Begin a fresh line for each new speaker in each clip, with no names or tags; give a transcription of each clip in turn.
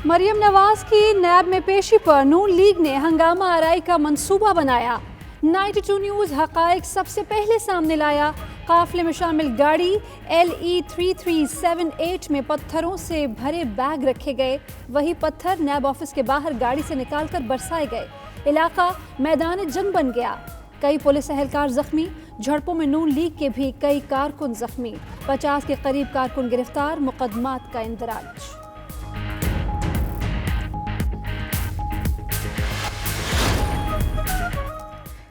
مریم نواز کی نیب میں پیشی پر نون لیگ نے ہنگامہ آرائی کا منصوبہ بنایا۔ 92 نیوز حقائق سب سے پہلے سامنے لایا۔ قافلے میں شامل گاڑی LE 3378 میں پتھروں سے بھرے بیگ رکھے گئے، وہی پتھر نیب آفس کے باہر گاڑی سے نکال کر برسائے گئے۔ علاقہ میدان جنگ بن گیا، کئی پولیس اہلکار زخمی، جھڑپوں میں نون لیگ کے بھی کئی کارکن زخمی، 50 کے قریب کارکن گرفتار، مقدمات کا اندراج۔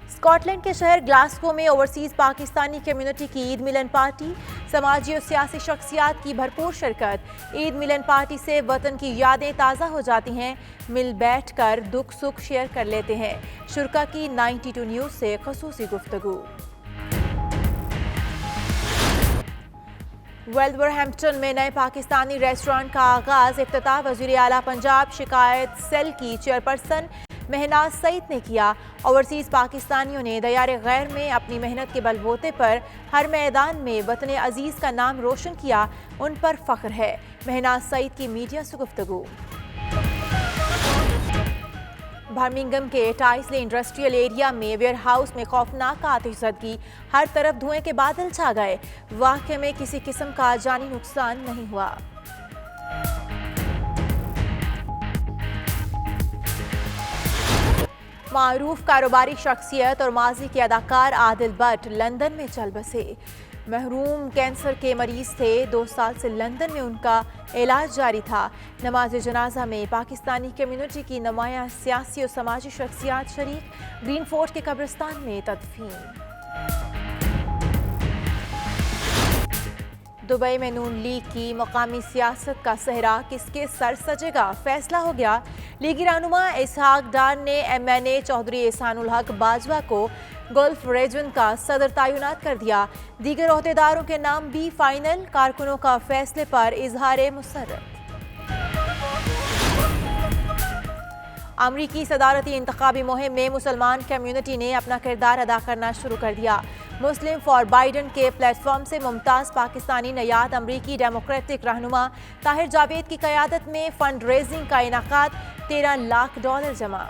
اسکاٹ لینڈ کے شہر گلاسگو میں اوورسیز پاکستانی کمیونٹی کی عید ملن پارٹی، سماجی اور سیاسی شخصیات کی بھرپور شرکت۔ عید ملن پارٹی سے وطن کی یادیں تازہ ہو جاتی ہیں، مل بیٹھ کر دکھ سکھ شیئر کر لیتے ہیں۔ شرکا کی 92 نیوز سے خصوصی گفتگو۔ ولورہمپٹن میں نئے پاکستانی ریسٹورانٹ کا آغاز، افتتاح وزیر اعلیٰ پنجاب شکایت سیل کی چیئرپرسن مہناز سعید نے کیا۔ اوورسیز پاکستانیوں نے دیار غیر میں اپنی محنت کے بل بوتے پر ہر میدان میں وطن عزیز کا نام روشن کیا، ان پر فخر ہے۔ مہناز سعید کی میڈیا سے گفتگو۔ برمنگھم کے ٹائسلے انڈسٹریل ایریا میں ویئر ہاؤس میں خوفناک آتش زدگی، ہر طرف دھوئیں کے بادل چھا گئے، واقعے میں کسی قسم کا جانی نقصان نہیں ہوا۔ معروف کاروباری شخصیت اور ماضی کے اداکار عادل بٹ لندن میں چل بسے۔ محروم کینسر کے مریض تھے، 2 سال سے لندن میں ان کا علاج جاری تھا۔ نماز جنازہ میں پاکستانی کمیونٹی کی نمایاں سیاسی اور سماجی شخصیات شریک، گرین فورٹ کے قبرستان میں تدفین۔ دبئی میں نون لیگ کی مقامی سیاست کا صحرا کس کے سر سجے گا، فیصلہ ہو گیا۔ لیگی رہنما اسحاق ڈار نے MNA چودھری احسان الحق باجوہ کو گلف ریجن کا صدر تعینات کر دیا۔ دیگر عہدیداروں کے نام بھی فائنل، کارکنوں کا فیصلے پر اظہار مسرت۔ امریکی صدارتی انتخابی مہم میں مسلمان کمیونٹی نے اپنا کردار ادا کرنا شروع کر دیا۔ مسلم فار بائیڈن کے پلیٹ فارم سے ممتاز پاکستانی نیاد امریکی ڈیموکریٹک رہنما طاہر جاوید کی قیادت میں فنڈ ریزنگ کا انعقاد، $13 لاکھ جمع۔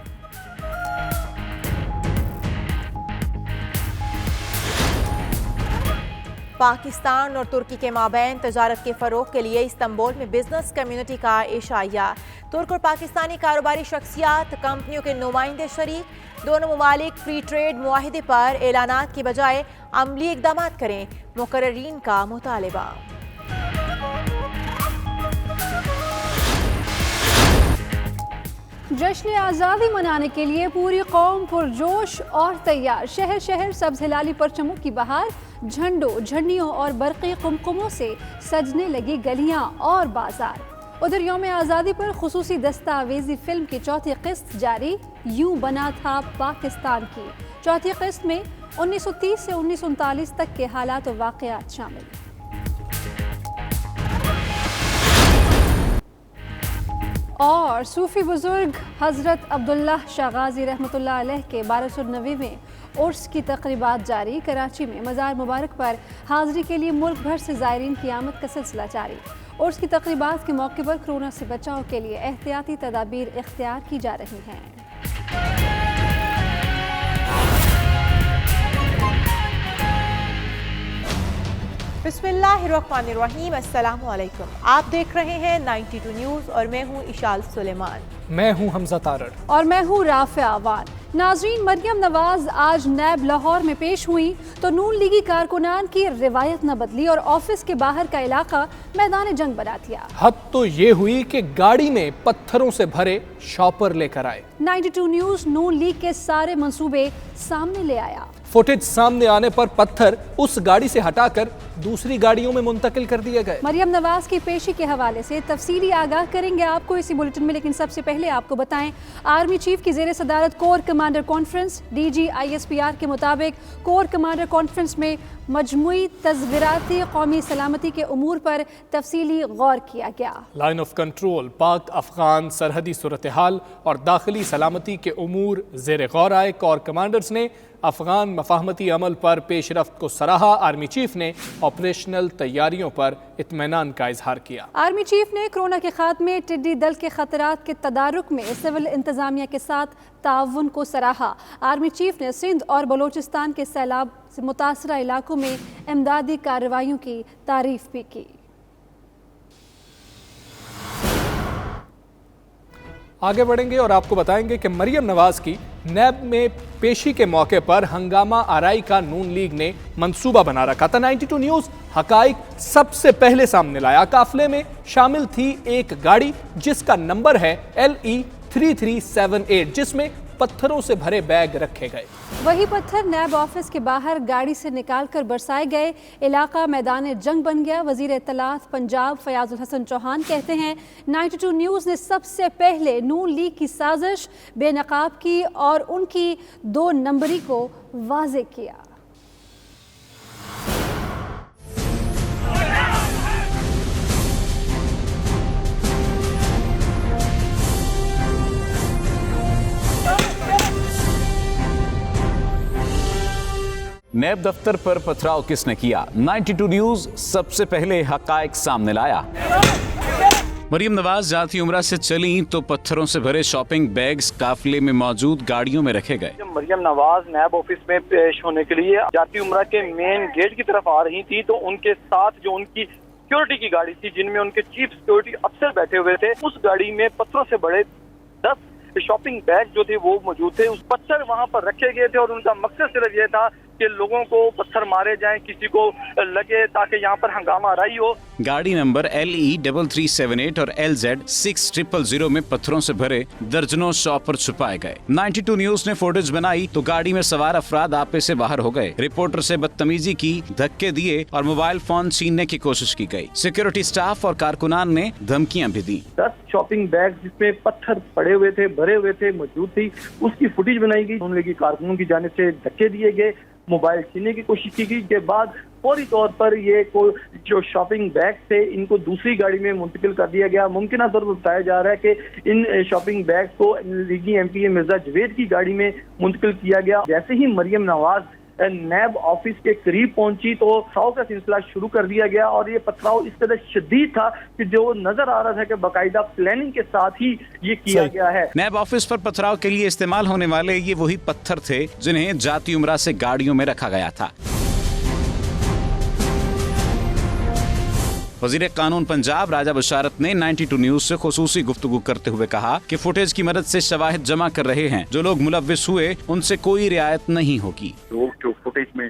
پاکستان اور ترکی کے مابین تجارت کے فروغ کے لیے استنبول میں بزنس کمیونٹی کا عشائیہ۔ ترک اور پاکستانی کاروباری شخصیات، کمپنیوں کے نمائندے شریک، دونوں ممالک فری ٹریڈ معاہدے پر اعلانات کی بجائے عملی اقدامات کریں، مقررین کا مطالبہ۔
جشن آزادی منانے کے لیے پوری قوم پرجوش اور تیار، شہر شہر سبز ہلالی پرچموں کی بہار، جھنڈوں، جھنڈیوں اور برقی قمقموں سے سجنے لگی گلیاں اور بازار۔ ادھر یوم آزادی پر خصوصی دستاویزی فلم کی چوتھی قسط جاری، یوں بنا تھا پاکستان کی۔ چوتھی قسط میں 1930 سے 1939 تک کے حالات و واقعات شامل۔ اور صوفی بزرگ حضرت عبداللہ شاہ غازی رحمۃ اللہ علیہ کے 1290ویں عرس کی تقریبات جاری، کراچی میں مزار مبارک پر حاضری کے لیے ملک بھر سے زائرین کی آمد کا سلسلہ جاری۔ عرس کی تقریبات کے موقع پر کورونا سے بچاؤ کے لیے احتیاطی تدابیر اختیار کی جا رہی ہیں۔
بسم اللہ الرحمن الرحیم، السلام علیکم۔ آپ دیکھ رہے ہیں 92 نیوز اور میں ہوں اشال سلیمان۔
میں ہوں حمزہ تارڑ
اور میں ہوں رافع عوان۔ ناظرین، مریم نواز آج نیب لاہور میں پیش ہوئی تو نون لیگی کارکنان کی روایت نہ بدلی اور آفس کے باہر کا علاقہ میدان جنگ بنا دیا۔
حد تو یہ ہوئی کہ گاڑی میں پتھروں سے بھرے شاپر لے کر آئے۔
92 نیوز نون لیگ کے سارے منصوبے سامنے لے آیا۔
فوٹیج سامنے آنے پر پتھر اس گاڑی سے ہٹا کر دوسری گاڑیوں میں منتقل کر دیے گئے۔
مریم نواز کی پیشی کے حوالے سے تفصیلی آگاہ کریں گے آپ کو اسی بلیٹن میں، لیکن سب سے پہلے آپ کو بتائیں آرمی چیف کی زیر صدارت corps commander conference, DG ISPR کے مطابق کور کمانڈر کانفرنس میں مجموعی تصویراتی قومی سلامتی کے امور پر تفصیلی غور کیا گیا۔
Line of control, Pak Afghan سرحدی صورتحال اور داخلی سلامتی کے امور زیر غور آئے۔ کور کمانڈرز نے अफगान मफाहमती अमल पर पेश रफ्त को सराहा। आर्मी चीफ ने ऑपरेशनल तैयारियों पर इत्मीनान का इजहार किया।
आर्मी चीफ ने कोरोना के खात्मे, टिड्डी दल के खतरात के तदारुक में सिविल इंतजामिया के साथ ताउन को सराहा। आर्मी चीफ ने सिंध और बलोचिस्तान के सैलाब से मुतासरा इलाकों में इमदादी कार्रवाइयों की तारीफ भी की।
आगे बढ़ेंगे और आपको बताएंगे कि मरियम नवाज की नैब में पेशी के मौके पर हंगामा आराई का नून लीग ने मंसूबा बना रखा था। 92 न्यूज हकाइक सबसे पहले सामने लाया। काफले में शामिल थी एक गाड़ी जिसका नंबर है LE 3378, जिसमें पत्थरों से भरे बैग रखे गए।
वही पत्थर नैब ऑफिस के बाहर गाड़ी से निकालकर बरसाए गए। इलाका मैदान जंग बन गया। वजीर इत्तलात पंजाब फयाजुल हसन चौहान कहते हैं 92 न्यूज़ ने सबसे पहले नून लीग की साजिश बेनकाब की और उनकी 2 नंबरी को वाज़े किया।
नैब दफ्तर पर पथराव किसने किया? 92 न्यूज सबसे पहले हकाइक सामने लाया। मरियम नवाज जाती उम्रा से चली तो पत्थरों से भरे शॉपिंग बैग्स काफिले में मौजूद गाड़ियों में रखे गए।
मरियम नवाज नैब ऑफिस में पेश होने के लिए जाती उम्रा के मेन गेट की तरफ आ रही थी तो उनके साथ जो उनकी सिक्योरिटी की गाड़ी थी जिनमें उनके चीफ सिक्योरिटी अफसर बैठे हुए थे, उस गाड़ी में पत्थरों से बड़े 10 शॉपिंग बैग जो थे वो मौजूद थे। उस पत्थर वहां पर रखे गए थे और उनका मकसद सिर्फ ये था कि लोगों को पत्थर मारे जाएं, किसी को लगे, ताकि यहाँ पर हंगामा आराई हो।
गाड़ी नंबर LE 3378 और LZ 6000 में पत्थरों से भरे दर्जनों शॉपर छुपाए गए। 92 न्यूज ने फुटेज बनाई तो गाड़ी में सवार अफराद आपे से बाहर हो गए। रिपोर्टर से बदतमीजी की, धक्के दिए और मोबाइल फोन छीनने की कोशिश की गई। सिक्योरिटी स्टाफ और कारकुनान ने धमकियां भी दी।
10 शॉपिंग बैग जिसमें पत्थर पड़े हुए थे, भरे हुए थे, मौजूद थी, उसकी फुटेज बनाई गई। उन लोगों कारकुनों की जानिब से धक्के दिए गए, मोबाइल छीनने की कोशिश की गई। के बाद फौरी तौर पर ये जो शॉपिंग बैग थे इनको दूसरी गाड़ी में मुंतकिल कर दिया गया। मुमकिन तौर पर बताया जा रहा है कि इन शॉपिंग बैग को लीगी MPA मिर्जा जवेद की गाड़ी में मुंतकिल किया गया। जैसे ही मरियम नवाज नैब ऑफिस के करीब पहुंची तो पथराव का सिलसिला शुरू कर दिया गया और ये पथराव इस कदर शदीद था कि जो नजर आ रहा था कि बाकायदा प्लानिंग के साथ ही ये किया गया है।
नैब ऑफिस पर पथराव के लिए इस्तेमाल होने वाले ये वही पत्थर थे जिन्हें जाती उम्रा से गाड़ियों में रखा गया था। वजीर कानून पंजाब राजा बशारत ने 92 न्यूज से खुसूसी गुफ्तगू करते हुए कहा कि फुटेज की मदद से शवाहिद जमा कर रहे हैं। जो लोग मुलव्विस हुए उनसे कोई रियायत नहीं होगी।
लोग जो फुटेज में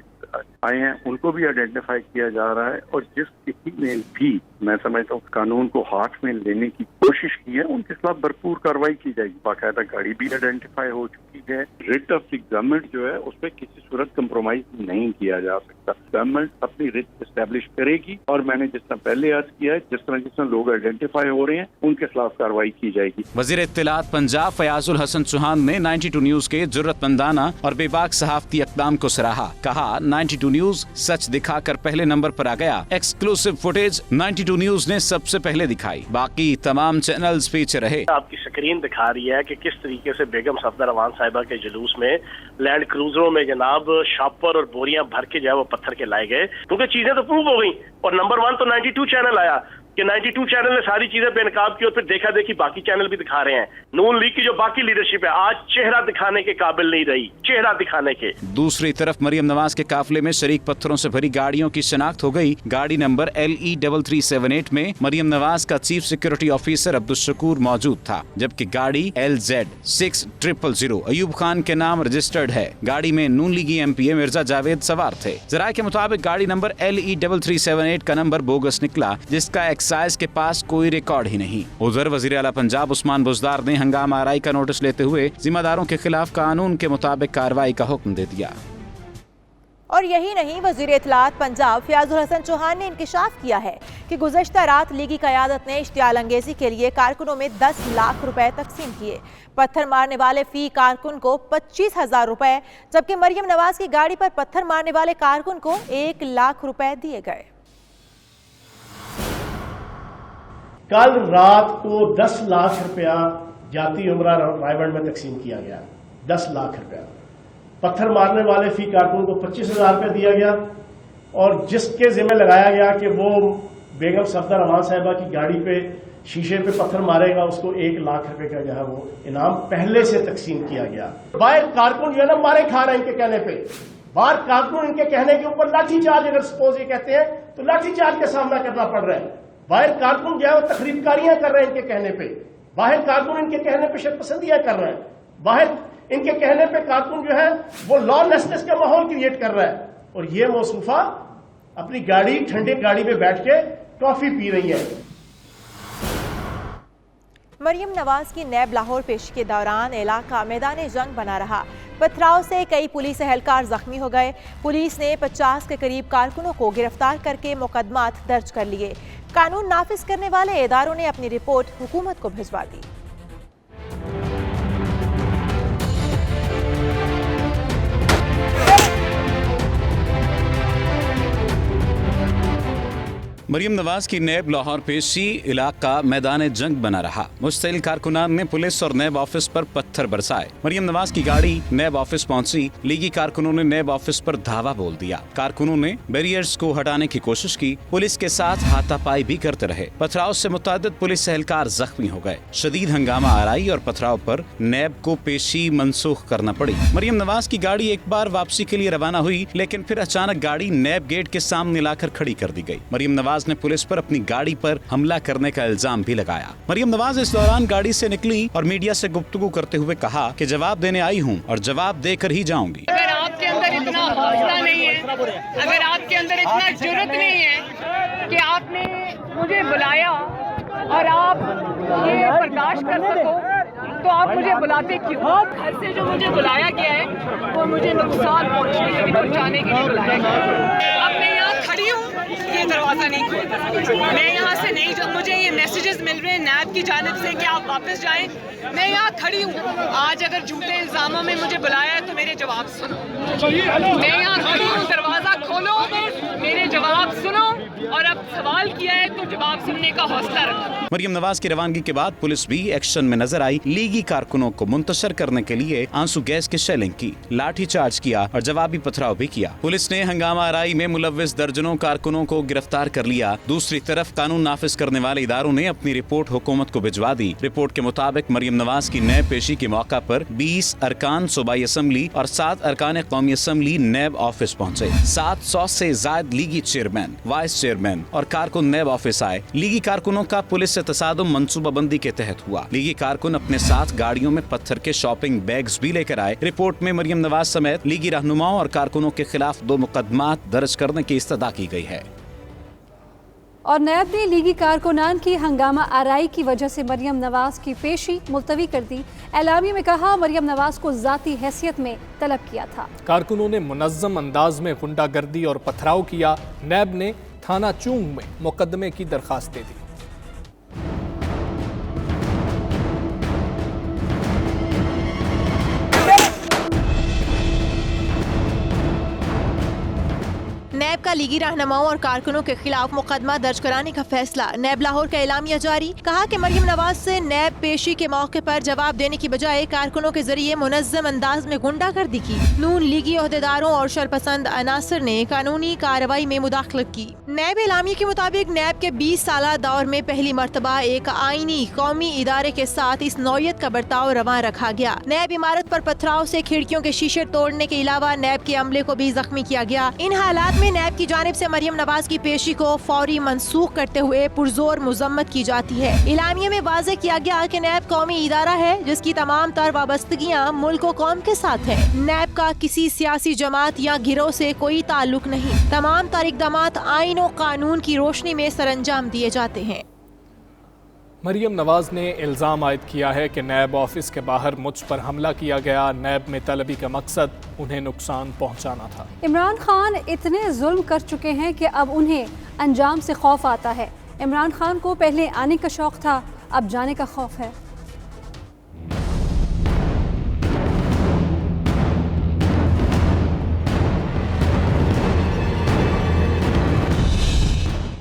आए हैं उनको भी आइडेंटिफाई किया जा रहा है और जिस किसी ने भी मैं समझता हूँ कानून को हाथ में लेने की कोशिश की है उनके खिलाफ भरपूर कार्रवाई की जाएगी। बाकायदा गाड़ी भी आइडेंटिफाई हो चुकी है। रिट ऑफ द गवर्नमेंट जो है उस पर किसी सूरत कंप्रोमाइज नहीं किया जा सकता। गवर्नमेंट अपनी रिट एस्टेब्लिश करेगी और मैंने जिस तरह पहले अर्ज किया है जिस तरह लोग आइडेंटिफाई हो रहे हैं उनके खिलाफ कार्रवाई की जाएगी।
वजीर इत्तलात पंजाब फयाजुल हसन चौहान ने 92 न्यूज के जुर्रतमंदाना और बेबाक सहाफती इक़दाम को सराहा। कहा 92 न्यूज सच दिखाकर पहले नंबर पर आ गया। एक्सक्लूसिव फुटेज 92 न्यूज ने सबसे पहले दिखाई, बाकी तमाम चैनल्स पीछे रहे।
आपकी स्क्रीन दिखा रही है कि किस तरीके से बेगम सफदर अवान साहिबा के जुलूस में लैंड क्रूजरों में जनाब शॉपर और बोरियां भर के जो है वो पत्थर के लाए गए, क्योंकि चीजें तो प्रूव हो गई। और नंबर 1 तो 92 चैनल आया कि 92 चैनल ने सारी चीजें बेनकाब की और फिर देखा देखी बाकी चैनल भी दिखा रहे हैं। नून लीग की जो बाकी लीडरशिप है आज चेहरा दिखाने के काबिल नहीं रही, चेहरा दिखाने के। दूसरी तरफ मरियम नवाज के काफिले में शरीक पत्थरों से भरी गाड़ियों की शनाख्त हो गई। गाड़ी नंबर LE 3378 में मरियम नवाज का chief security officer Abdul Shakoor मौजूद था, जबकि गाड़ी LZ 6000 अयूब खान के नाम रजिस्टर्ड है। गाड़ी में नून लीगी MPA मिर्जा जावेद सवार थे। जराये के मुताबिक गाड़ी नंबर LE 3378 का नंबर बोगस निकला, जिसका एक्साइज के पास कोई रिकॉर्ड ही नहीं। उधर वजीर आला पंजाब उस्मान बुज़दार ने हंगामा आराई का नोटिस लेते हुए जिम्मेदारों के खिलाफ कानून के मुताबिक कार्रवाई का हुक्म दे दिया।
और यही नहीं, वज़ीर इत्तलात पंजाब फयाजुल हसन चौहान ने इंकशाफ किया है कि गुज़श्ता रात लीगी क़यादत ने इश्तियाल अंगेज़ी के लिए कारकुनों में 10 लाख रुपए तकसीम किए। पत्थर मारने वाले फी कारकुन को 25,000 रुपए, जबकि मरियम नवाज की गाड़ी पर पत्थर मारने वाले कारकुन को 1 लाख रुपए दिए गए।
कल रात को 10 लाख रुपया जाती उम्रा रायबंड में तकसीम किया गया। 10 लाख रुपया पत्थर मारने वाले फी कारकुन को 25,000 रुपये दिया गया और जिसके जिम्मे लगाया गया कि वो बेगम सफदर अमान साहिबा की गाड़ी पे शीशे पे पत्थर मारेगा, उसको 1 लाख रुपए का जो है वो इनाम पहले से तकसीम किया गया। बाहर कारकुन जो है ना मारे खा रहे हैं इनके कहने पे, बाहर कारकुन इनके कहने के ऊपर लाठी चार्ज, अगर सपोज ये कहते हैं तो लाठी चार्ज का सामना करना पड़ रहा है। बाहर कारकुन जो है वो तखरीबकारियां कर रहे हैं इनके कहने पे, बाहर कारकुन इनके कहने पे शर्पसंदियां कर रहे हैं, बाहर इनके कहने पे कारकुन जो है वो लॉलेसनेस का माहौल क्रिएट कर रहा है, और ये मौसूफा अपनी गाड़ी ठंडी गाड़ी में बैठ के कॉफी पी रही है।
मरियम नवाज की नैब लाहौर पेशी के दौरान इलाका मैदान जंग बना रहा। पथराव से कई पुलिस एहलकार जख्मी हो गए। पुलिस ने 50 के करीब कारकुनों को गिरफ्तार करके मुकदमात दर्ज कर लिए। कानून नाफिज करने वाले इदारों ने अपनी रिपोर्ट हुकूमत को भिजवा दी।
मरियम नवाज की नैब लाहौर पेशी इलाका मैदान जंग बना रहा। मुश्तइल कारकुनान ने पुलिस और नैब ऑफिस पर पत्थर बरसाए। मरियम नवाज की गाड़ी नैब ऑफिस पहुंची। लीगी कारकुनों ने नैब ऑफिस पर धावा बोल दिया। कारकुनों ने बैरियर्स को हटाने की कोशिश की। पुलिस के साथ हाथापाई भी करते रहे। पथराव से मुतअद्दिद पुलिस एहलकार जख्मी हो गए। शदीद हंगामा आराई और पथराव पर नैब को पेशी मनसूख करना पड़ी। मरियम नवाज की गाड़ी एक बार वापसी के लिए रवाना हुई, लेकिन फिर अचानक गाड़ी नैब गेट के सामने लाकर खड़ी कर दी गई। मरियम नवाज ने पुलिस पर अपनी गाड़ी पर हमला करने का इल्जाम भी लगाया। मरियम नवाज इस दौरान गाड़ी से निकली और मीडिया से गुफ्तगू करते हुए कहा कि जवाब देने आई हूं और जवाब देकर ही जाऊंगी।
अगर आपके अंदर इतना हौसला नहीं है, अगर आपके अंदर इतना जुर्रत नहीं है कि आपने मुझे बुलाया और आप ये बर्दाश्त कर सको, तो आप मुझे बुलाते क्यों? घर से जो मुझे बुलाया गया है वो मुझे नुकसान पहुंचाने के लिए बुलाया गया है। अब मैं यहाँ खड़ी हूँ, ये दरवाज़ा नहीं खोलता। मैं यहाँ से नहीं, जब मुझे ये मैसेजेस मिल रहे हैं नैब की जानिब से कि आप वापस जाएं, मैं यहाँ खड़ी हूँ। आज अगर झूठे इल्जामों में मुझे बुलाया है तो मेरे जवाब सुनो। मैं यहाँ खड़ी हूँ, दरवाज़ा खोलो, मेरे जवाब सुनो, और अब सवाल किया है तो जवाब सुनने का हौसला रखो।
मरियम नवाज की रवानगी के बाद पुलिस भी एक्शन में नजर आई। लीगी कारकुनों को मुंतशर करने के लिए आंसू गैस की शेलिंग की, लाठी चार्ज किया और जवाबी पथराव भी किया। पुलिस ने हंगामा आराई में मुलव्विस दर्जनों कारकुनों को गिरफ्तार कर लिया। दूसरी तरफ कानून नाफिज करने वाले इदारों ने अपनी रिपोर्ट हुकूमत को भिजवा दी। रिपोर्ट के मुताबिक मरियम नवाज की नैब पेशी के मौका पर 20 अरकान सूबाई असम्बली और 7 अरकान कौमी असम्बली नैब ऑफिस पहुँचे। 700 से ज्यादा लीगी चेयरमैन, वाइस चेयरमैन और कारकुन नैब ऑफिस आए। लीगी कारकुनों का पुलिस से तसादुम मंसूबाबंदी के तहत हुआ। लीगी कारकुन अपने साथ गाड़ियों में पत्थर के शॉपिंग बैग्स भी लेकर आए। रिपोर्ट में मरियम नवाज समेत लीगी रहनुमाओं और कारकुनों के खिलाफ 2 मुकदमात दर्ज करने की इस्तदा की गई है।
और नैब ने लीगी कारकुनान की हंगामा आराई की वजह से मरियम नवाज की पेशी मुलतवी कर दी। एलामी में कहा मरियम नवाज को जाती हैसियत में तलब किया था।
कारकुनों ने मुनज़्ज़म अंदाज में गुंडागर्दी और पथराव किया। नैब ने थाना चूंग में मुकदमे की दरखास्त दे दी।
नैब का लीगी रहनुमाओं और कारकुनों के खिलाफ मुकदमा दर्ज कराने का फैसला। नैब लाहौर का एलामिया जारी, कहा कि मरियम नवाज से नैब पेशी के मौके पर जवाब देने की बजाय कारकुनों के जरिए मुनज़्ज़म अंदाज में गुंडागर्दी की। नून लीगी ओहदेदारों और शरपसंद अनासर ने कानूनी कार्रवाई में मुदाखलत की। नैब एलामिया के मुताबिक नैब के 20 साल दौर में पहली मरतबा एक आईनी कौमी इदारे के साथ इस नौयत का बर्ताव रवा रखा गया। नैब इमारत पर पथराव से खिड़कियों के शीशे तोड़ने के अलावा नैब के अमले को भी जख्मी किया गया। इन हालात में नैब की जानिब से मरियम नवाज की पेशी को फौरी मनसूख करते हुए पुरजोर मुजम्मत की जाती है। इलामिया में वाज़ेह किया गया कि नैब कौमी इदारा है जिसकी तमाम तर वाबस्तगियाँ मुल्क व कौम के साथ है। नैब का किसी सियासी जमात या गिरोह से कोई ताल्लुक नहीं। तमाम तर इक़दामात आईन और कानून की रोशनी में सरअंजाम दिए जाते हैं।
मरियम नवाज ने इल्ज़ाम आयद किया है कि नैब ऑफिस के बाहर मुझ पर हमला किया गया। नैब में तलबी का मकसद उन्हें नुकसान पहुंचाना था।
इमरान खान इतने जुल्म कर चुके हैं कि अब उन्हें अंजाम से खौफ आता है। इमरान खान को पहले आने का शौक था, अब जाने का खौफ है।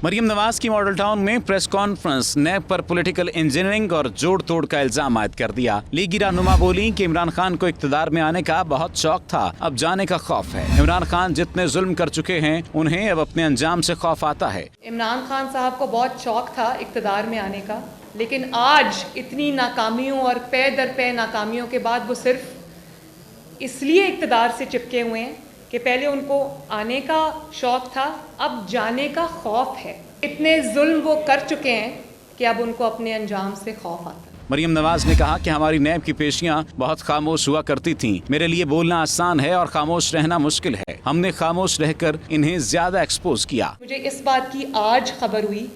मरियम नवाज की मॉडल टाउन में प्रेस कॉन्फ्रेंस, नैब पर पॉलिटिकल इंजीनियरिंग और जोड़ तोड़ का इल्जाम आयद कर दिया। लीगी रहनुमा बोली कि इमरान खान को इख्तिदार में आने का बहुत शौक था, अब जाने का खौफ है। इमरान खान जितने जुल्म कर चुके हैं उन्हें अब अपने अंजाम से खौफ आता है।
इमरान खान साहब को बहुत शौक था इख्तिदार में आने का, लेकिन आज इतनी नाकामियों और पे दर पे नाकामियों के बाद वो सिर्फ इसलिए इख्तिदार से चिपके हुए हैं कि पहले उनको आने का शौक था, अब जाने का खौफ है। इतने जुल्म वो कर चुके हैं कि अब उनको अपने अंजाम से खौफ आता है।
मरियम नवाज ने कहा कि हमारी नैब की पेशियां बहुत खामोश हुआ करती थीं। मेरे लिए बोलना आसान है और खामोश रहना मुश्किल है। हमने खामोश रहकर इन्हें ज्यादा एक्सपोज किया।
मुझे इस बात की आज खबर हुई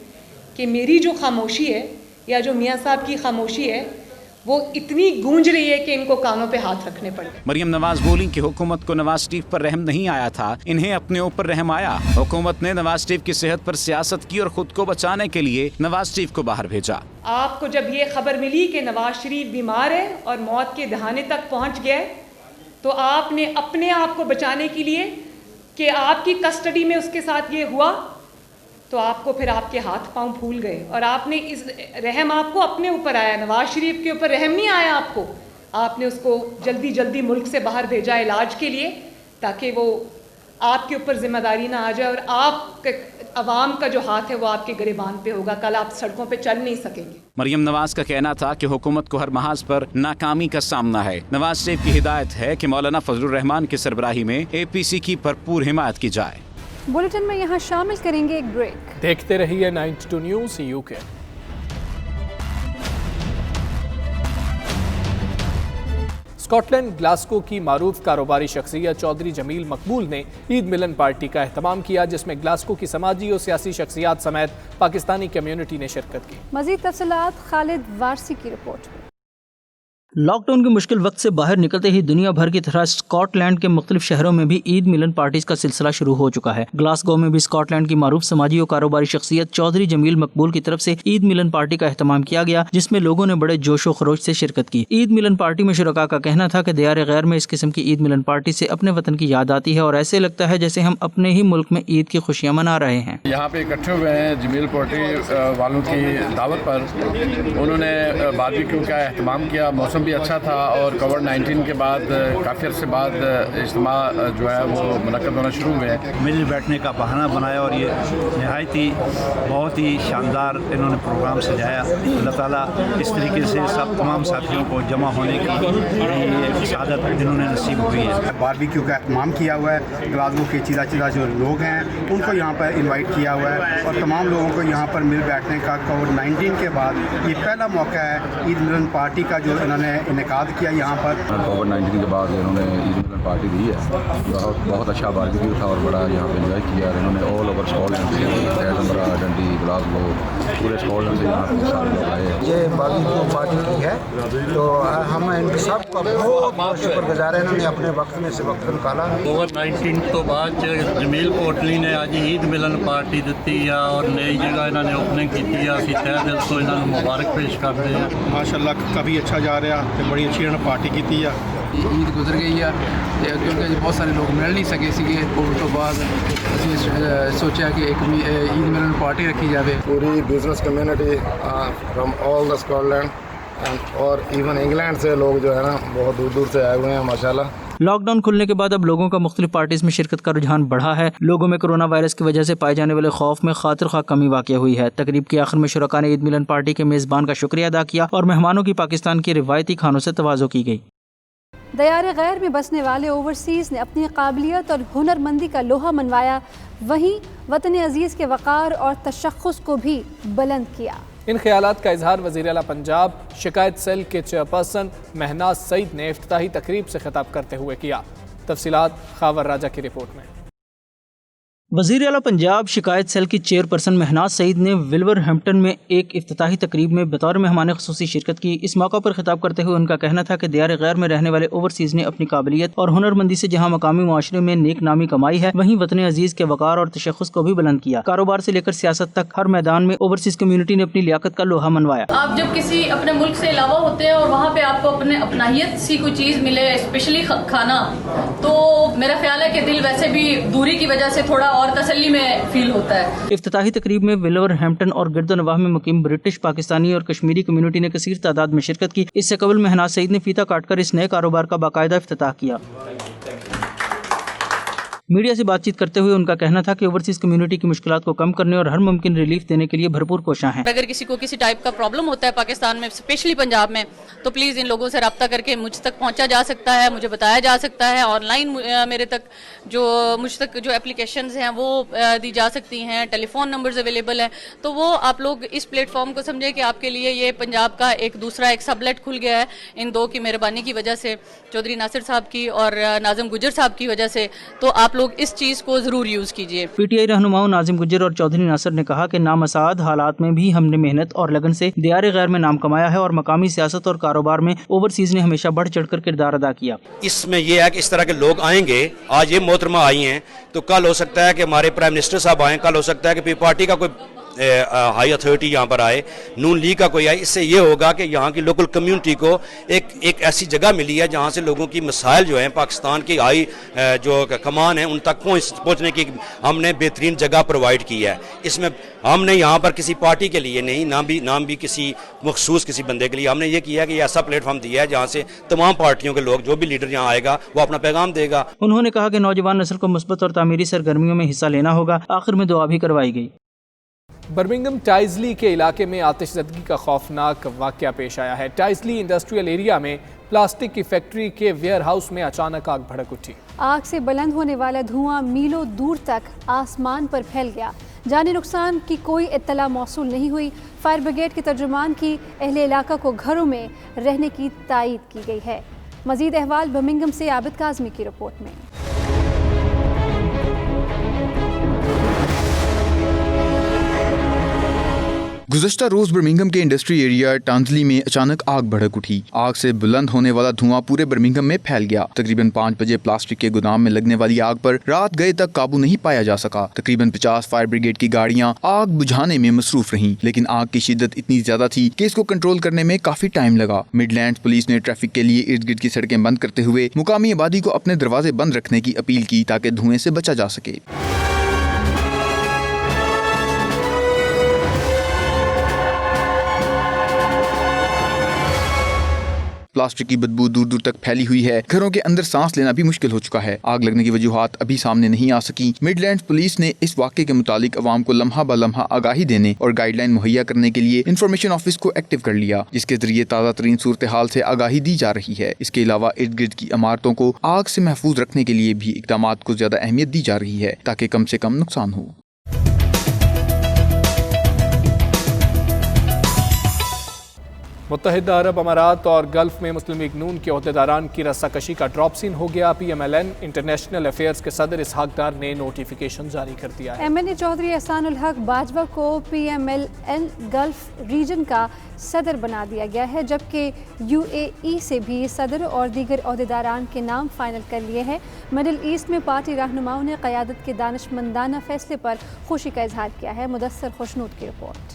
कि मेरी जो खामोशी है या जो मियाँ साहब की खामोशी है वो इतनी गूंज रही है कि इनको कानों पे हाथ रखने पड़ गए।
मरियम नवाज बोली कि हुकूमत को नवाज शरीफ पर रहम नहीं आया था, इन्हें अपने ऊपर रहम आया। हुकूमत ने नवाज शरीफ की सेहत पर सियासत की और खुद को बचाने के लिए नवाज शरीफ को बाहर भेजा।
आपको जब ये खबर मिली कि नवाज शरीफ बीमार है और मौत के दहाने तक पहुंच गए, तो आपने अपने आप को बचाने के लिए कि आपकी कस्टडी में उसके साथ ये हुआ, तो आपको फिर आपके हाथ पांव फूल गए और आपने इस रहम आपको अपने ऊपर आया। नवाज शरीफ के ऊपर रहम नहीं आया आपको, आपने उसको जल्दी जल्दी मुल्क से बाहर भेजा इलाज के लिए, ताकि वो आपके ऊपर जिम्मेदारी ना आ जाए और आप अवाम का जो हाथ है वो आपके गिरबान पे होगा। कल आप सड़कों पे चल नहीं सकेंगे।
मरियम नवाज का कहना था कि हुकूमत को हर महाज पर नाकामी का सामना है। नवाज शरीफ की हिदायत है कि मौलाना फजलुर रहमान की सरबराही में APC की भरपूर हिमायत की जाए।
बुलेटिन में यहाँ शामिल करेंगे एक ब्रेक।
देखते रहिए 92 न्यूज़ UK। स्कॉटलैंड ग्लासगो की मारूफ कारोबारी शख्सियत चौधरी जमील मकबूल ने ईद मिलन पार्टी का एहतमाम किया, जिसमें ग्लासगो की समाजी और सियासी शख्सियात समेत पाकिस्तानी कम्युनिटी ने शिरकत की।
मजीद तफसीलात खालिद वारसी की रिपोर्ट में।
लॉकडाउन के मुश्किल वक्त से बाहर निकलते ही दुनिया भर की तरह स्कॉटलैंड के मुख्तलिफ शहरों में भी ईद मिलन पार्टीज का सिलसिला शुरू हो चुका है। ग्लासगो में भी स्कॉटलैंड की मारूफ समाजी और कारोबारी शख्सियत चौधरी जमील मकबूल की तरफ से ईद मिलन पार्टी का एहतमाम किया गया, जिसमें लोगों ने बड़े जोशो खरोश से शिरकत की। ईद मिलन पार्टी में शुरका का कहना था कि दियार गैर में इस किस्म की ईद मिलन पार्टी से अपने वतन की याद आती है और ऐसे लगता है जैसे हम अपने ही मुल्क में ईद की खुशियाँ मना रहे हैं।
यहाँ पे इकट्ठे हुए हैं जमील पार्टी वालों की दावत पर। उन्होंने बारबेक्यू का एहतमाम किया, मौसम भी अच्छा था और कोविड-19 के बाद काफ़ी अर्से बाद इज्तिमा जो है वो मुनक्कद होना शुरू हुए हैं।
मिल बैठने का बहाना बनाया और ये नहायत ही बहुत ही शानदार इन्होंने प्रोग्राम सजाया। अल्लाह ताला इस तरीके से सब तमाम साथियों को जमा होने की सआदत इन्होंने नसीब हुई है।
बारबेक्यू का एहतमाम किया हुआ है। ग्लासगो के चीज़ा चीज़ा जो लोग हैं उनको यहाँ पर इन्वाइट किया हुआ है और तमाम लोगों को यहाँ पर मिल बैठने का कोविड-19 के बाद ये पहला मौका है ईद मिलन पार्टी का जो इन्होंने इनेकाद किया यहाँ पर।
कोविड-19 के बाद इन्होंने ईद मिलन पार्टी दी है। बहुत अच्छा बारबेक्यू था और बड़ा यहाँ पे एंजॉय किया। इन्होंने ऑल ओवर स्कॉटलैंड से, एडिनबरा, डंडी, ग्लासगो, पूरे स्कॉटलैंड से यहाँ पे सारे लोग आए हैं।
ये बारबेक्यू पार्टी की है तो हम इन सबका बहुत शुक्रगुजार है, इन्होंने अपने वक्त में से वक्त निकाला।
कोविड-19 तो बाद जमील कोटली ने आज ईद मिलन पार्टी दी है और नई जगह इन्होंने ओपनिंग की है। असी तह दिल तो इन्होंने मुबारक पेश करते हैं।
माशाल्लाह काफ़ी अच्छा जा रहा है, बड़ी अच्छी इन्होंने पार्टी की है।
ईद गुजर गई है क्योंकि बहुत सारे लोग मिल नहीं सके सी कोविड तो बाद असीं सोचा कि एक ईद मिलन पार्टी रखी जाए।
पूरी business community from all the Scotland और इवन इंग्लैंड से लोग जो है ना बहुत दूर दूर से आए हुए हैं माशाल्लाह।
लॉकडाउन खुलने के बाद अब लोगों का मुख्तलिफ पार्टीज में शिरकत का रुझान बढ़ा है। लोगों में कोरोना वायरस की वजह से पाए जाने वाले खौफ में खातिर खा कमी वाक़ हुई है। तकरीब के आखिर में शुरका ने ईद मिलन पार्टी के मेज़बान का शुक्रिया अदा किया और मेहमानों की पाकिस्तान के रिवायती खानों से तवाज़ो की गई।
दयार गैर में बसने वाले ओवरसीज़ ने अपनी काबिलियत और हुनरमंदी का लोहा मनवाया, वहीं वतन अजीज़ के वक़ार और तशख़्ख़ुस को भी बुलंद किया।
इन ख्यालात का इजहार वज़ीर आला पंजाब शिकायत सेल के चेयरपर्सन महनाज सईद ने इफ्तिताही तकरीब से खिताब करते हुए किया। तफसीलात खावर राजा की रिपोर्ट में।
वज़ीर आला पंजाब शिकायत सेल की चेयरपर्सन महनाज सईद ने विल्वरहैम्पटन में एक इफ्तिताही तकरीब में बतौर मेहमान ख़ुसूसी शिरकत की। इस मौका पर खिताब करते हुए उनका कहना था कि दियार गैर में रहने वाले ओवरसीज़ ने अपनी काबिलियत और हुनरमंदी से जहाँ मकामी माशरे में नेक नामी कमाई है, वहीं वतन अजीज़ के वक़ार और तशख़्ख़ुस को भी बुलंद किया। कारोबार से लेकर सियासत तक हर मैदान में ओवरसीज़ कम्युनिटी ने अपनी लियाकत का लोहा मनवाया।
आप जब किसी अपने मुल्क से अलावा होते हैं और वहाँ पे आपको अपने अपनाहियत सी कोई चीज़ मिले, स्पेशली खाना, तो मेरा ख्याल है कि दिल वैसे भी दूरी की वजह से थोड़ा और तसल्ली में फील होता है।
इफ्तिताही तकरीब में विल्वरहैम्पटन और गिरदोनवाह में मुकीम ब्रिटिश, पाकिस्तानी और कश्मीरी कम्युनिटी ने कसीर तादाद में शिरकत की। इससे कबल महनाज सईद ने फीता काटकर इस नए कारोबार का बाकायदा इफ्तिताह किया। मीडिया से बातचीत करते हुए उनका कहना था कि ओवरसीज कम्युनिटी की मुश्किलात को कम करने और हर मुमकिन रिलीफ देने के लिए भरपूर कोशिशां हैं।
अगर किसी को किसी टाइप का प्रॉब्लम होता है पाकिस्तान में, स्पेशली पंजाब में, तो प्लीज़ इन लोगों से रब्ता करके मुझ तक पहुंचा जा सकता है, मुझे बताया जा सकता है। ऑनलाइन मेरे तक मुझ तक जो एप्लीकेशंस हैं वो दी जा सकती हैं, टेलीफोन नंबर्स अवेलेबल हैं। तो वो आप लोग इस प्लेटफॉर्म को समझें कि आपके लिए ये पंजाब का एक दूसरा एक सबलेट खुल गया है इन दो की मेहरबानी की वजह से, चौधरी नासिर साहब की और नाज़िम गुज्जर साहब की वजह से। तो आप लोग इस चीज़ को जरूर यूज कीजिए। पीटीआई रहनुमाओं नाज़िम गुज्जर और चौधरी नासिर ने कहा कि नामसाद हालात में भी हमने मेहनत और लगन से दियारे गैर में नाम कमाया है और मकामी सियासत और कारोबार में ओवरसीज ने हमेशा बढ़ चढ़कर किरदार अदा किया।
इसमें यह है कि इस तरह के लोग आएंगे, आज ये मोहतरमा आई हैं तो कल हो सकता है कि हमारे प्राइम मिनिस्टर साहब आए, कल हो सकता है कि पार्टी का कोई हाई अथॉरिटी यहाँ पर आए, नून लीग का कोई आए। इससे ये होगा कि यहाँ की लोकल कम्युनिटी को एक ऐसी जगह मिली है जहाँ से लोगों की मसाइल जो हैं पाकिस्तान की हाई जो कमान है उन तक पहुँचने की हमने बेहतरीन जगह प्रोवाइड की है। इसमें हमने यहाँ पर किसी पार्टी के लिए नहीं, नाम भी किसी मखसूस किसी बंदे के लिए, हमने ये किया कि ऐसा प्लेटफॉर्म दिया है जहाँ से तमाम पार्टियों के लोग, जो भी लीडर यहाँ आएगा वो अपना पैगाम देगा।
उन्होंने कहा कि नौजवान नस्ल को मुस्बत और तामीरी सरगर्मियों में हिस्सा लेना होगा। आखिर में दुआ भी करवाई गई।
बर्मिंघम टाइजली के इलाके में आतिशज़दगी का खौफनाक वाक़या पेश आया है। टाइजली इंडस्ट्रियल एरिया में प्लास्टिक की फैक्ट्री के वेयर हाउस में अचानक आग भड़क उठी।
आग से बुलंद होने वाला धुआं मीलों दूर तक आसमान पर फैल गया। जानी नुकसान की कोई इत्तला मौसूल नहीं हुई। फायर ब्रिगेड के तर्जुमान की अहले इलाका को घरों में रहने की तायीद की गई है। मजीद अहवाल बर्मिंघम से आबिद काज़मी की रिपोर्ट में।
गुज़श्ता रोज बर्मिंघम के इंडस्ट्री एरिया टांजली में अचानक आग भड़क उठी। आग से बुलंद होने वाला धुआं पूरे बर्मिंघम में फैल गया। तकरीबन 5 बजे प्लास्टिक के गोदाम में लगने वाली आग पर रात गए तक काबू नहीं पाया जा सका। तकरीबन 50 फायर ब्रिगेड की गाड़ियां आग बुझाने में मसरूफ रहीं, लेकिन आग की शिद्दत इतनी ज्यादा थी कि इसको कंट्रोल करने में काफी टाइम लगा। मिडलैंड पुलिस ने ट्रैफिक के लिए इर्द गिर्द की सड़कें बंद करते हुए मुकामी आबादी को अपने दरवाजे बंद रखने की अपील की ताकि धुएं से बचा जा सके। प्लास्टिक की बदबू दूर दूर तक फैली हुई है। घरों के अंदर सांस लेना भी मुश्किल हो चुका है। आग लगने की वजूहात अभी सामने नहीं आ सकी। मिडलैंड पुलिस ने इस वाक़े के मुतालिक अवाम को लम्हा ब लम्हा आगाही देने और गाइडलाइन मुहैया करने के लिए इंफॉर्मेशन ऑफिस को एक्टिव कर लिया, जिसके जरिए ताज़ा तरीन सूरत हाल से आगाही दी जा रही है। इसके अलावा इर्द गिर्द की इमारतों को आग से महफूज रखने के लिए भी इक़दाम को ज्यादा अहमियत दी जा रही है ताकि कम से कम नुकसान हो।
मुत्तहिदा अरब अमारात और गल्फ में मुस्लिम लीग नून के ओहदेदारान की रस्साकशी का ड्रॉप सीन हो गया। PMLN इंटरनेशनल अफेयर्स के सदर इसहाक डार ने नोटिफिकेशन जारी कर दिया है। MNA चौधरी एहसानुल हक बाजवा को PMLN गल्फ रीजन का सदर बना दिया गया है, जबकि UAE से भी सदर और दीगर ओहदेदारान के नाम फाइनल कर लिए हैं। मिडिल ईस्ट में पार्टी रहनुमाओं ने क़यादत के दानिशमंदाना फैसले पर खुशी का इजहार किया है। मुदस्सर खुशनूद की रिपोर्ट।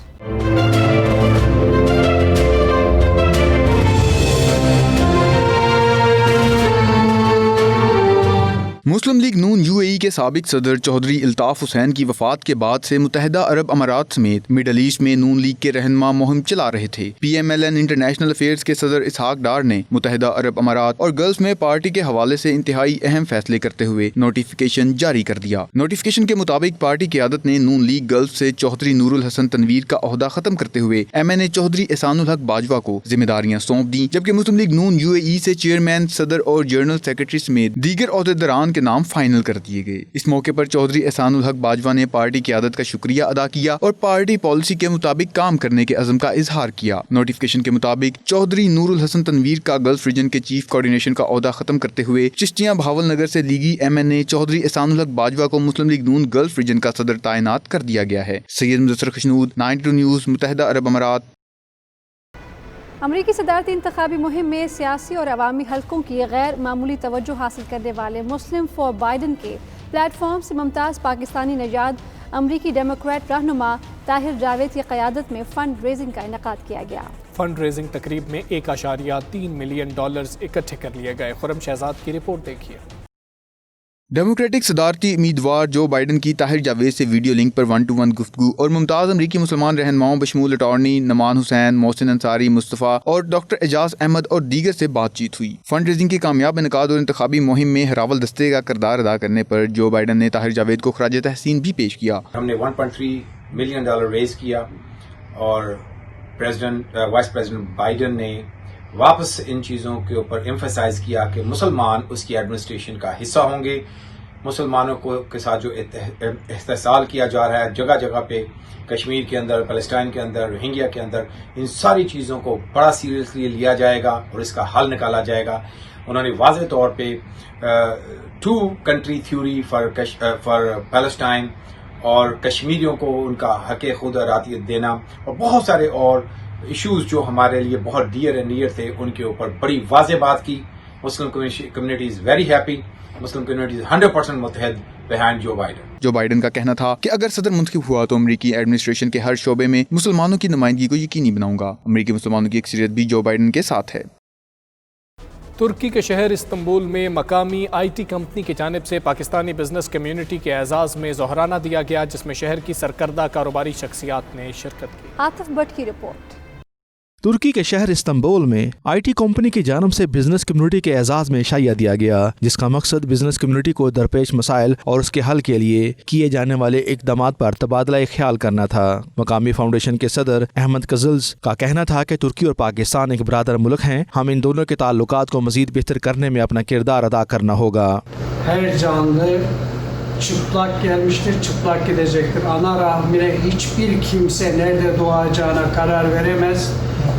मुस्लिम लीग नून UAE के साबिक सदर चौधरी इल्ताफ हुसैन की वफात के बाद से मुत्तहिदा अरब अमारात समेत मिडल ईस्ट में नून लीग के रहनुमा मुहिम चला रहे थे। PMLN इंटरनेशनल अफेयर्स के सदर इसहाक डार ने मुत्तहिदा अरब अमारात और गल्फ में पार्टी के हवाले से इंतहाई अहम फैसले करते हुए नोटिफिकेशन जारी कर दिया। नोटिफिकेशन के मुताबिक पार्टी क़यादत ने नून लीग गल्फ से चौधरी नूरुल हसन तनवीर का ओहदा खत्म करते हुए MNA चौधरी एहसानुल हक बाजवा को जिम्मेदारियां सौंप दी, जबकि मुस्लिम लीग नून UAE से चेयरमैन, सदर और जनरल सेक्रेटरी समेत दीगर ओहदेदारान के नाम फाइनल कर दिए गए। इस मौके पर चौधरी एहसानुल हक बाजवा ने पार्टी क़यादत का शुक्रिया अदा किया और पार्टी पॉलिसी के मुताबिक काम करने के अज़म का इजहार किया। नोटिफिकेशन के मुताबिक चौधरी नूरुल हसन तनवीर का गल्फ रीजन के चीफ कोऑर्डिनेशन का ओहदा खत्म करते हुए चिश्तियां भावल नगर से लीगी MNA चौधरी एहसानुल हक बाजवा को मुस्लिम लीग नून गल्फ रीजन का सदर तैनात कर दिया गया है। सैयद मुदस्सर खुशनूद, 92 न्यूज़, मुत्तहिदा अरब अमारात।
अमरीकी सदारती इंतखाबी मुहिम में सियासी और अवामी हलकों की गैर मामूली तवज्जो हासिल करने वाले मुस्लिम फॉर बाइडन के प्लेटफॉर्म से मुमताज़ पाकिस्तानी नजाद अमरीकी डेमोक्रेट रहनुमा ताहिर जावेद की क़यादत में फंड रेजिंग का इनेकाद किया गया।
फंड रेजिंग तकरीब में $1.3 मिलियन इकट्ठे कर लिए गए। खुरम शहजाद की रिपोर्ट देखिए।
डेमोक्रेटिक सदारती उम्मीदवार जो बाइडन की ताहिर जावेद से वीडियो लिंक पर 1-to-1 गुफ्तगू और मुमताज़ अमरीकी मुसलमान रहनुमाओं बशमूल अटॉर्नी नमान हुसैन, मोहसिन अंसारी, मुस्तफ़ा और डॉक्टर एजाज अहमद और दीगर से बातचीत हुई। फंड रेजिंग की कामयाब इनकाद और इंतखाबी मुहिम में हरावल दस्ते का किरदार अदा करने पर जो बाइडन ने ताहिर जावेद को खराज तहसीन भी पेश किया।
हमने $1.3 मिलियन रेज किया और वाइस प्रेसिडेंट बाइडन ने वापस इन चीज़ों के ऊपर एम्फसाइज किया कि मुसलमान उसकी एडमिनिस्ट्रेशन का हिस्सा होंगे। मुसलमानों को के साथ जो इस्तेसाल किया जा रहा है जगह जगह पे, कश्मीर के अंदर, पैलेस्टाइन के अंदर, रोहिंग्या के अंदर, इन सारी चीज़ों को बड़ा सीरियसली लिया जाएगा और इसका हल निकाला जाएगा। उन्होंने वाज़ेह तौर पे 2 कंट्री थ्योरी फॉर पैलेस्टाइन और कश्मीरियों को उनका हक़ खुद अरातियत देना और बहुत सारे और इश्यूज जो हमारे लिए बहुत डियर एंड नियर थे उनके ऊपर बड़ी वाज़ेह बात की। Muslim community is very happy, Muslim community is 100% मुत्तहिद behind Joe Biden.
Joe Biden का कहना था कि अगर सदर मुंतखब हुआ तो अमरीकी एडमिनिस्ट्रेशन के हर शोबे में मुसलमानों की नुमाइंदगी को यकीनी बनाऊंगा। अमरीकी मुसलमानों की अक्सरियत भी जो बाइडन के साथ है।
तुर्की के शहर इस्तंबुल में मकामी IT कंपनी की जानिब से पाकिस्तानी बिजनेस कम्युनिटी के एजाज़ में ज़ोहराना दिया गया, जिसमें शहर की सरकर्दा कारोबारी शख्सियात ने शिरकत की।
आतिफ भट्ट की रिपोर्ट।
तुर्की के शहर इस्तंबुल में IT कंपनी की जानिब से बिजनेस कम्युनिटी के एजाज में शाया दिया गया, जिसका मकसद बिजनेस कम्युनिटी को दरपेश मसाइल और उसके हल के लिए किए जाने वाले इकदामात पर तबादला ख्याल करना था। मकामी फाउंडेशन के सदर अहमद कजल्स का कहना था कि तुर्की और पाकिस्तान एक बरादर मुल्क हैं, हम इन दोनों के ताल्लुकात को मजीद बेहतर करने में अपना किरदार अदा करना होगा।
Çıplak gelmiştir, çıplak gidecektir. Ana rahmine hiçbir kimse nerede doğacağına karar veremez.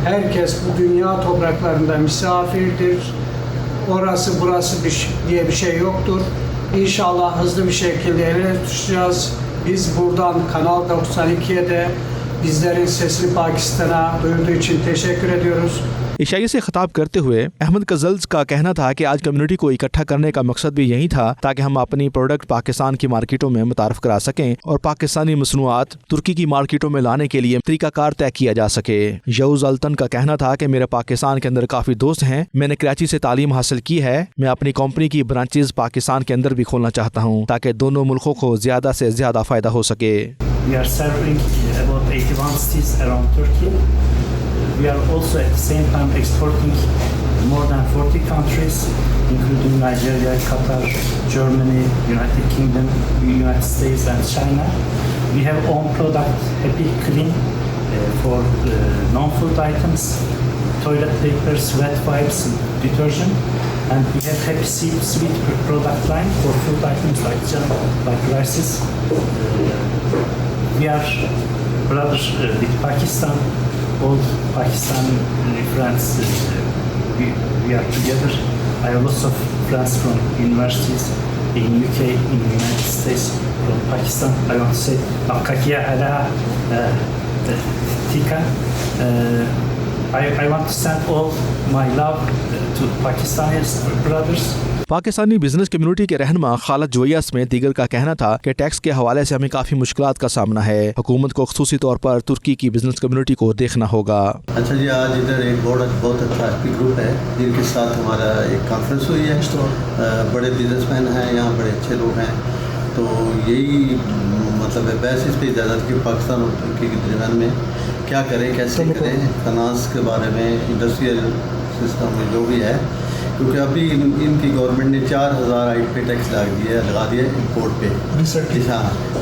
Herkes bu dünya topraklarında misafirdir. Orası burası diye bir şey yoktur. İnşallah hızlı bir şekilde ele tutacağız. Biz buradan Kanal 92'ye de bizlerin sesini Pakistan'a duyurduğu için teşekkür ediyoruz.
इशाई से खिताब करते हुए अहमद कजल्स का कहना था कि आज community को इकट्ठा करने का मकसद भी यही था ताकि हम अपनी प्रोडक्ट पाकिस्तान की मार्केटों में मुतारफ करा सकें और पाकिस्तानी मसनूआत तुर्की की मार्केटों में लाने के लिए तरीकाकार तय किया जा सके। यऊज अल्तन का कहना था कि मेरे पाकिस्तान के अंदर काफ़ी दोस्त हैं, मैंने कराची से तालीम हासिल की है, मैं अपनी कंपनी की ब्रांचेज पाकिस्तान के अंदर भी खोलना चाहता हूँ ताकि दोनों मुल्कों को ज़्यादा से ज़्यादा फ़ायदा हो सके।
We are also at the same time exporting more than 40 countries, including Nigeria, Qatar, Germany, United Kingdom, United States and China. We have own product, Happy Clean, for non-food items, toilet papers, wet wipes, detergent. And we have Happy Sweet product line for food items like jam, like rices. We are brothers with Pakistan. All Pakistani friends, we are together. I have lots of friends from universities in UK, in the United States, from Pakistan. I want to say, Akakia Ala Tika. I want to send all my love to Pakistani brothers.
Pakistani business community के रहनुमा खालिद जोया समेत दीगर का कहना था कि tax के हवाले से हमें काफ़ी मुश्किलात का सामना है, हुकूमत को ख़ुसूसी तौर पर तुर्की की बिजनेस कम्युनिटी को देखना होगा।
अच्छा जी, आज इधर एक बहुत अच्छा एपी ग्रुप है जिनके साथ हमारा एक कॉन्फ्रेंस हुई है। बड़े बिजनेसमैन हैं यहाँ, बड़े अच्छे लोग हैं, तो यही मतलब है बहस इस पर इजाज़त की पाकिस्तान और तुर्की के दरमियान में क्या करें, कैसे करें, फाइनेंस के बारे में, इंडस्ट्रियल सिस्टम में जो भी है, क्योंकि अभी इनकी गवर्नमेंट ने 4000 IP टैक्स लगा दिया इम्पोर्ट पे,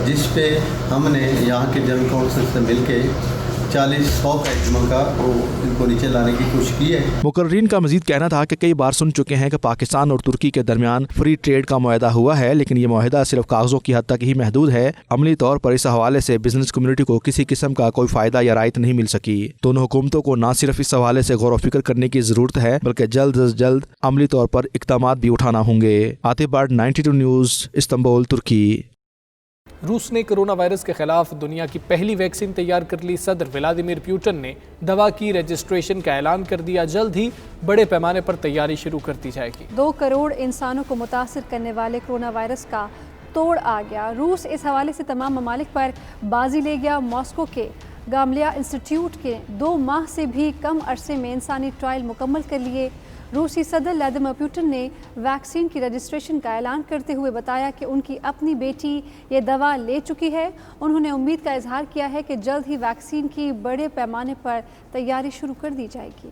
जिस पे हमने यहाँ के जनरल काउंसिल से मिलके 40-100 आइटमों का वो इनको नीचे लाने की कोशिश की है।
मुकर्रीन का मजीद कहना था कि कई बार सुन चुके हैं कि पाकिस्तान और तुर्की के दरमियान फ्री ट्रेड का मुआहदा हुआ है, लेकिन ये मुआहदा सिर्फ कागजों की हद तक ही महदूद है। अमली तौर पर इस हवाले से बिजनेस कम्युनिटी को किसी किस्म का कोई फायदा या रायत नहीं मिल सकी। दोनों हुकूमतों को न सिर्फ इस हवाले से गौर व फिक्र करने की जरूरत है, बल्कि जल्द अज जल्द अमली तौर पर इक़दामात भी उठाना होंगे। आतिफ भट्ट, 92 न्यूज़, इस्तंबुल, तुर्की।
रूस ने कोरोना वायरस के खिलाफ दुनिया की पहली वैक्सीन तैयार कर ली। सदर व्लादिमीर पुतिन ने दवा की रजिस्ट्रेशन का ऐलान कर दिया। जल्द ही बड़े पैमाने पर तैयारी शुरू कर दी जाएगी।
2 करोड़ इंसानों को मुतासिर करने वाले कोरोना वायरस का तोड़ आ गया। रूस इस हवाले से तमाम ममालिक पर बाजी ले गया। मॉस्को के गामलिया इंस्टीट्यूट के 2 माह से भी कम अरसे में इंसानी ट्रायल मुकम्मल कर लिए। روسی صدر ولاڈیمیر پوٹن نے ویکسین کی رجسٹریشن کا اعلان کرتے ہوئے بتایا کہ ان کی اپنی بیٹی یہ دوا لے چکی ہے۔ انہوں نے امید کا اظہار کیا ہے کہ جلد ہی ویکسین کی بڑے پیمانے پر تیاری شروع کر دی جائے گی۔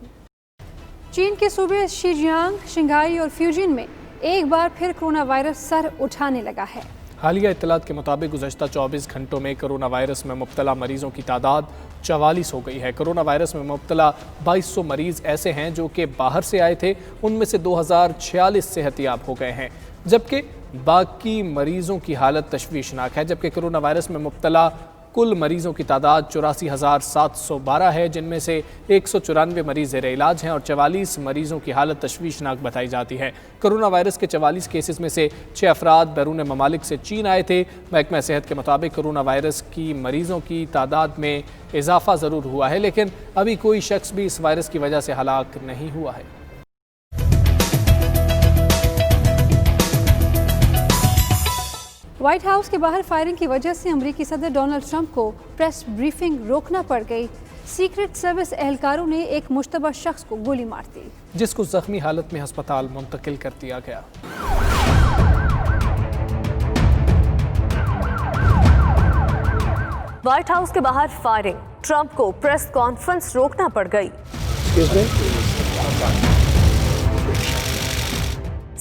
چین کے صوبے شیجیانگ، شنگھائی اور فیوجن میں ایک بار پھر کرونا وائرس سر اٹھانے لگا ہے۔
حالیہ اطلاعات کے مطابق گزشتہ 24 گھنٹوں میں کرونا وائرس میں مبتلا مریضوں کی تعداد 44 ہو گئی ہے۔ کرونا وائرس میں مبتلا 2200 مریض ایسے ہیں جو کہ باہر سے آئے تھے، ان میں سے 2046 صحت یاب ہو گئے ہیں، جبکہ باقی مریضوں کی حالت تشویشناک ہے۔ جبکہ کرونا وائرس میں مبتلا کل مریضوں کی تعداد 84,712 ہے، جن میں سے 194 مریض زیر علاج ہیں اور 44 مریضوں کی حالت تشویشناک بتائی جاتی ہے۔ کرونا وائرس کے 44 کیسز میں سے 6 افراد بیرون ممالک سے چین آئے تھے۔ محکمہ صحت کے مطابق کرونا وائرس کی مریضوں کی تعداد میں اضافہ ضرور ہوا ہے، لیکن ابھی کوئی شخص بھی اس وائرس کی وجہ سے ہلاک نہیں ہوا ہے۔
وائٹ ہاؤس کے باہر فائرنگ کی وجہ سے امریکی صدر ڈونلڈ ٹرمپ کو پریس بریفنگ روکنا پڑ گئی۔ سیکرٹ سروس اہلکاروں نے ایک مشتبہ شخص کو گولی مار دی،
جس کو زخمی حالت میں ہسپتال منتقل کر دیا گیا۔
وائٹ ہاؤس کے باہر فائرنگ، ٹرمپ کو پریس کانفرنس روکنا پڑ گئی۔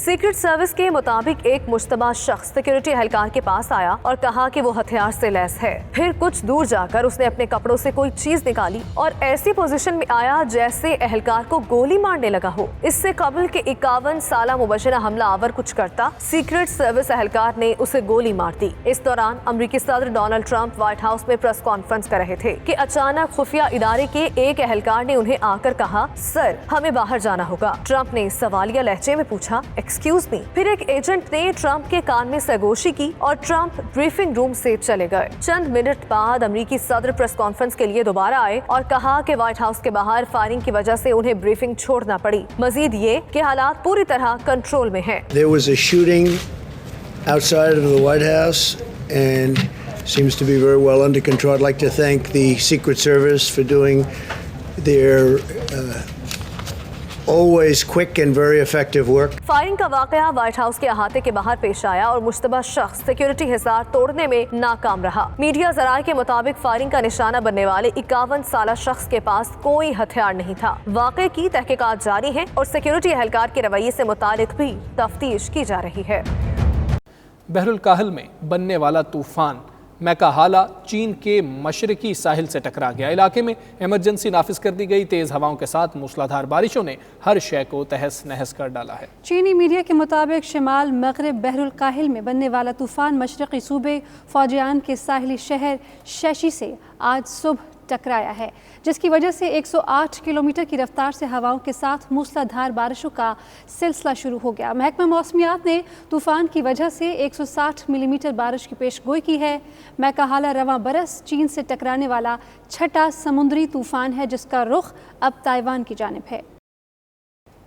سیکرٹ سروس کے مطابق ایک مشتبہ شخص سیکورٹی اہلکار کے پاس آیا اور کہا کہ وہ ہتھیار سے لیس ہے۔ پھر کچھ دور جا کر اس نے اپنے کپڑوں سے کوئی چیز نکالی اور ایسی پوزیشن میں آیا جیسے اہلکار کو گولی مارنے لگا ہو۔ اس سے قبل کہ 51 سالہ مبشرہ حملہ آور کچھ کرتا، سیکرٹ سروس اہلکار نے اسے گولی مار دی۔ اس دوران امریکی صدر ڈونلڈ ٹرمپ وائٹ ہاؤس میں پریس کانفرنس کر رہے تھے کہ اچانک خفیہ ادارے کے ایک اہلکار نے انہیں آ کر کہا، سر ہمیں باہر جانا ہوگا۔ ٹرمپ نے سوالیہ لہجے میں پوچھا، ایکسکیوز می۔ پھر ایک ایجنٹ نے ٹرمپ کے کان میں سرگوشی کی اور ٹرمپ بریفنگ روم سے چلے گئے۔ چند منٹ بعد امریکی صدر پریس کانفرنس کے لیے دوبارہ آئے اور کہا کہ وائٹ ہاؤس کے باہر فائرنگ کی وجہ سے انہیں بریفنگ چھوڑنا پڑی۔ مزید یہ کہ حالات پوری طرح کنٹرول میں ہیں۔
There was a shooting outside of the White House and seems to be very well under control. I'd like to thank the Secret Service for doing their always quick and very effective work.
Firing کا واقعہ white house کے احاطے کے باہر پیش آیا اور مشتبہ شخص سیکورٹی حصار توڑنے میں ناکام رہا۔ میڈیا ذرائع کے مطابق فائرنگ کا نشانہ بننے والے 51 سالہ شخص کے پاس کوئی ہتھیار نہیں تھا۔ واقعے کی تحقیقات جاری ہیں اور سیکورٹی اہلکار کے رویے سے متعلق بھی تفتیش کی جا رہی ہے۔
بحر الکاہل میں بننے والا طوفان میکاہالہ چین کے مشرقی ساحل سے ٹکرا گیا۔ علاقے میں ایمرجنسی نافذ کر دی گئی۔ تیز ہواؤں کے ساتھ موسلادھار بارشوں نے ہر شے کو تہس نہس کر ڈالا ہے۔
چینی میڈیا کے مطابق شمال مغرب بحر الکاہل میں بننے والا طوفان مشرقی صوبے فوجیان کے ساحلی شہر شیشی سے آج صبح ٹکرایا ہے، جس کی وجہ سے 108 کلومیٹر کی رفتار سے ہواؤں کے ساتھ موسلادھار بارشوں کا سلسلہ شروع ہو گیا۔ محکمہ موسمیات نے طوفان کی وجہ سے 160 ملی میٹر بارش کی پیش گوئی کی ہے۔ میکاہالہ رواں برس چین سے ٹکرانے والا چھٹا سمندری طوفان ہے، جس کا رخ اب تائیوان کی جانب ہے۔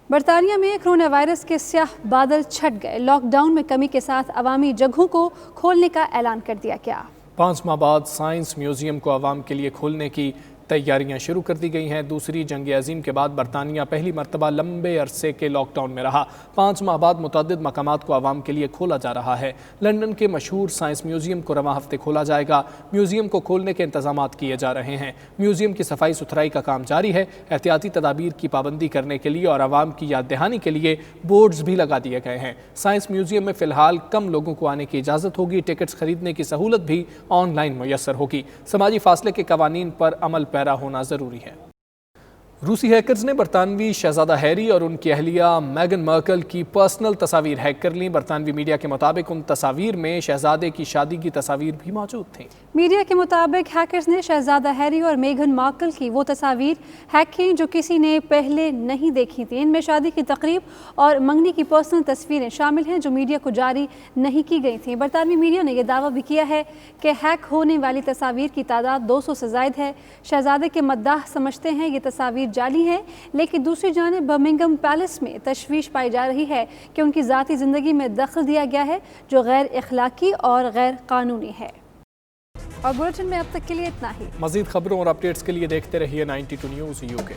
برطانیہ میں کرونا وائرس کے سیاہ بادل چھٹ گئے۔ لاک ڈاؤن میں کمی کے ساتھ عوامی جگہوں کو کھولنے کا اعلان کر دیا گیا۔
5 ماہ بعد سائنس میوزیم کو عوام کے لیے کھولنے کی تیاریاں شروع کر دی گئی ہیں۔ دوسری جنگ عظیم کے بعد برطانیہ پہلی مرتبہ لمبے عرصے کے لاک ڈاؤن میں رہا۔ 5 ماہ بعد متعدد مقامات کو عوام کے لیے کھولا جا رہا ہے۔ لندن کے مشہور سائنس میوزیم کو رواں ہفتے کھولا جائے گا۔ میوزیم کو کھولنے کے انتظامات کیے جا رہے ہیں۔ میوزیم کی صفائی ستھرائی کا کام جاری ہے۔ احتیاطی تدابیر کی پابندی کرنے کے لیے اور عوام کی یاد دہانی کے لیے بورڈز بھی لگا دیے گئے ہیں۔ سائنس میوزیم میں فی الحال کم لوگوں کو آنے کی اجازت ہوگی۔ ٹکٹس خریدنے کی سہولت بھی آن لائن میسر ہوگی۔ سماجی فاصلے کے قوانین پر عمل پیرا ہونا ضروری ہے۔ روسی ہیکرز نے برطانوی شہزادہ ہیری اور ان کی اہلیہ میگن مرکل کی پرسنل تصاویر ہیک کر لیں۔ برطانوی میڈیا کے مطابق ان تصاویر میں شہزادے کی شادی کی تصاویر بھی موجود تھیں۔
میڈیا کے مطابق ہیکرز نے شہزادہ ہیری اور میگن مارکل کی وہ تصاویر ہیک کی جو کسی نے پہلے نہیں دیکھی تھیں۔ ان میں شادی کی تقریب اور منگنی کی پرسنل تصویریں شامل ہیں جو میڈیا کو جاری نہیں کی گئی تھیں۔ برطانوی میڈیا نے یہ دعویٰ بھی کیا ہے کہ ہیک ہونے والی تصاویر کی تعداد 200 سے زائد ہے۔ شہزادے کے مداح سمجھتے ہیں یہ تصاویر جعلی ہے، لیکن دوسری جانب برمنگھم پیلس میں تشویش پائی جا رہی ہے کہ ان کی ذاتی زندگی میں دخل دیا گیا ہے جو غیر اخلاقی اور غیر قانونی ہے۔ اور بلیٹن میں اب تک کے لیے اتنا ہی۔
مزید خبروں اور اپڈیٹس کے لیے دیکھتے رہیے 92 نیوز UK۔